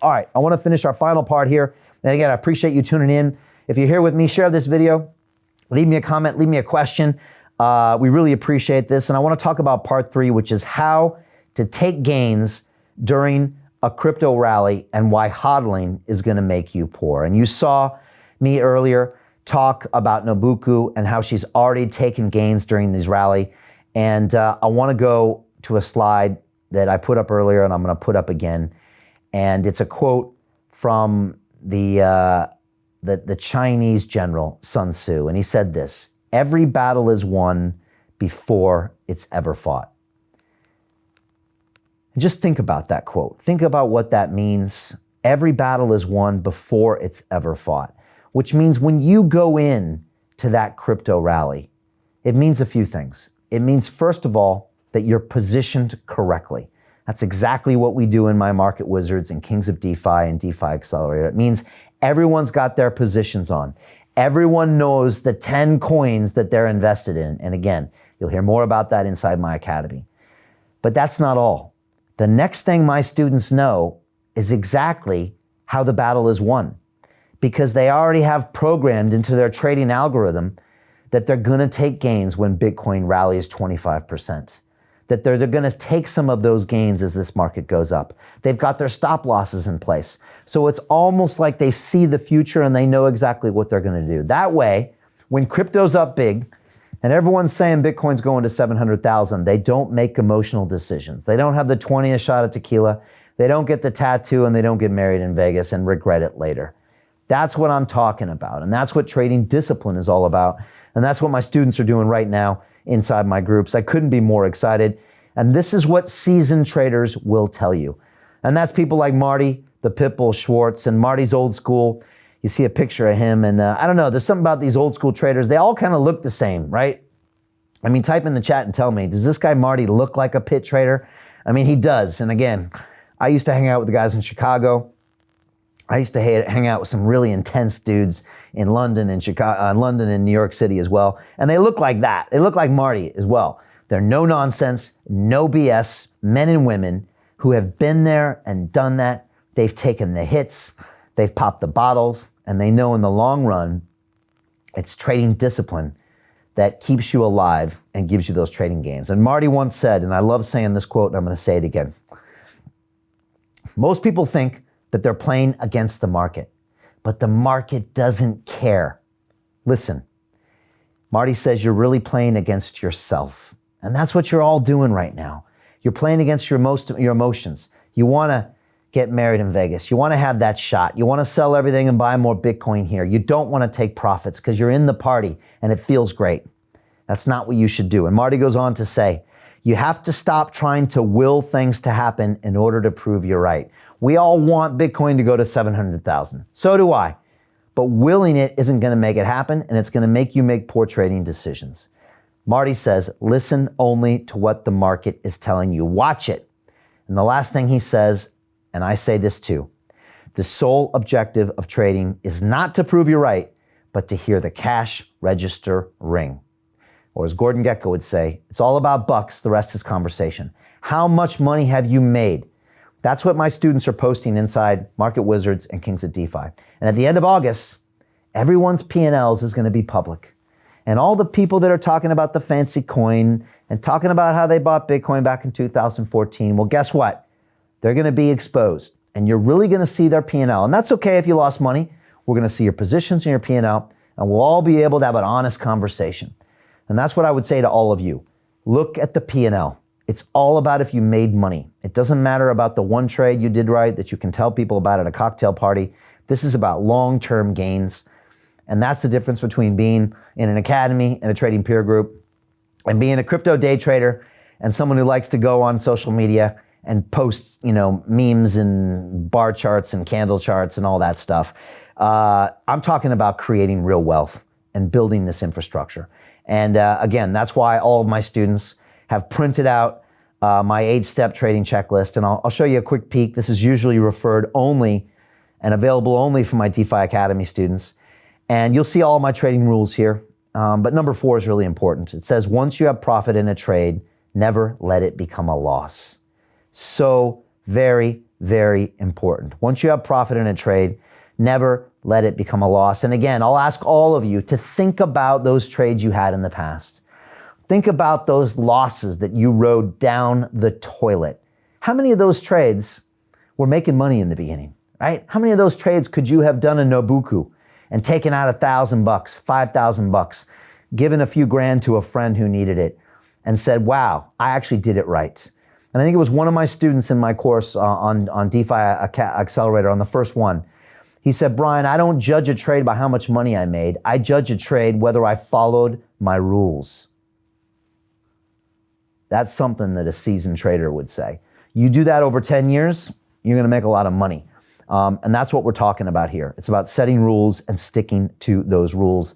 All right, I want to finish our final part here. And again, I appreciate you tuning in. If you're here with me, share this video. Leave me a comment, leave me a question. We really appreciate this. And I want to talk about part 3, which is how to take gains during a crypto rally and why hodling is going to make you poor. And you saw me earlier talk about Nobuku and how she's already taken gains during this rally. And I want to go to a slide that I put up earlier and I'm going to put up again. And it's a quote from the Chinese general Sun Tzu. And he said this: "Every battle is won before it's ever fought." And just think about that quote. Think about what that means. Every battle is won before it's ever fought, which means when you go in to that crypto rally, it means a few things. It means, first of all, that you're positioned correctly. That's exactly what we do in my Market Wizards and Kings of DeFi and DeFi Accelerator. It means everyone's got their positions on. Everyone knows the 10 coins that they're invested in. And again, you'll hear more about that inside my academy. But that's not all. The next thing my students know is exactly how the battle is won, because they already have programmed into their trading algorithm that they're going to take gains when Bitcoin rallies 25%, that they're going to take some of those gains as this market goes up. They've got their stop losses in place. So it's almost like they see the future and they know exactly what they're going to do. That way, when crypto's up big and everyone's saying Bitcoin's going to 700,000, they don't make emotional decisions. They don't have the 20th shot of tequila. They don't get the tattoo and they don't get married in Vegas and regret it later. That's what I'm talking about. And that's what trading discipline is all about. And that's what my students are doing right now inside my groups. I couldn't be more excited. And this is what seasoned traders will tell you. And that's people like Marty, the Pitbull Schwartz, and Marty's old school. You see a picture of him. And I don't know, there's something about these old school traders. They all kind of look the same, right? I mean, type in the chat and tell me, does this guy Marty look like a pit trader? I mean, he does. And again, I used to hang out with the guys in Chicago. I used to hang out with some really intense dudes in London and Chicago, London and New York City as well. And they look like that. They look like Marty as well. They're no nonsense, no BS men and women who have been there and done that. They've taken the hits, they've popped the bottles, and they know in the long run, it's trading discipline that keeps you alive and gives you those trading gains. And Marty once said, and I love saying this quote, and I'm going to say it again. Most people think that they're playing against the market, but the market doesn't care. Listen, Marty says you're really playing against yourself. And that's what you're all doing right now. You're playing against your emotions. You want to get married in Vegas. You want to have that shot. You want to sell everything and buy more Bitcoin here. You don't want to take profits because you're in the party and it feels great. That's not what you should do. And Marty goes on to say, you have to stop trying to will things to happen in order to prove you're right. We all want Bitcoin to go to 700,000. So do I. But willing it isn't going to make it happen, and it's going to make you make poor trading decisions. Marty says, listen only to what the market is telling you. Watch it. And the last thing he says, and I say this too, the sole objective of trading is not to prove you're right, but to hear the cash register ring. Or as Gordon Gekko would say, it's all about bucks, the rest is conversation. How much money have you made? That's what my students are posting inside Market Wizards and Kings of DeFi. And at the end of August, everyone's P&Ls is going to be public. And all the people that are talking about the fancy coin and talking about how they bought Bitcoin back in 2014, well, guess what? They're going to be exposed. And you're really going to see their P&L. And that's okay if you lost money. We're going to see your positions and your P&L, and we'll all be able to have an honest conversation. And that's what I would say to all of you. Look at the P&L. It's all about if you made money. It doesn't matter about the one trade you did right that you can tell people about at a cocktail party. This is about long-term gains. And that's the difference between being in an academy and a trading peer group and being a crypto day trader and someone who likes to go on social media and post, memes and bar charts and candle charts and all that stuff. I'm talking about creating real wealth and building this infrastructure. And again, that's why all of my students have printed out my 8-step trading checklist. And I'll show you a quick peek. This is usually referred only and available only for my DeFi Academy students. And you'll see all my trading rules here. But number 4 is really important. It says, once you have profit in a trade, never let it become a loss. So very, very important. Once you have profit in a trade, never let it become a loss. And again, I'll ask all of you to think about those trades you had in the past. Think about those losses that you rode down the toilet. How many of those trades were making money in the beginning, right? How many of those trades could you have done a Nobuku and taken out $1,000, $5,000, given a few grand to a friend who needed it and said, wow, I actually did it right. And I think it was one of my students in my course on DeFi Accelerator, on the first one. He said, Brian, I don't judge a trade by how much money I made. I judge a trade whether I followed my rules. That's something that a seasoned trader would say. You do that over 10 years, you're gonna make a lot of money. And that's what we're talking about here. It's about setting rules and sticking to those rules.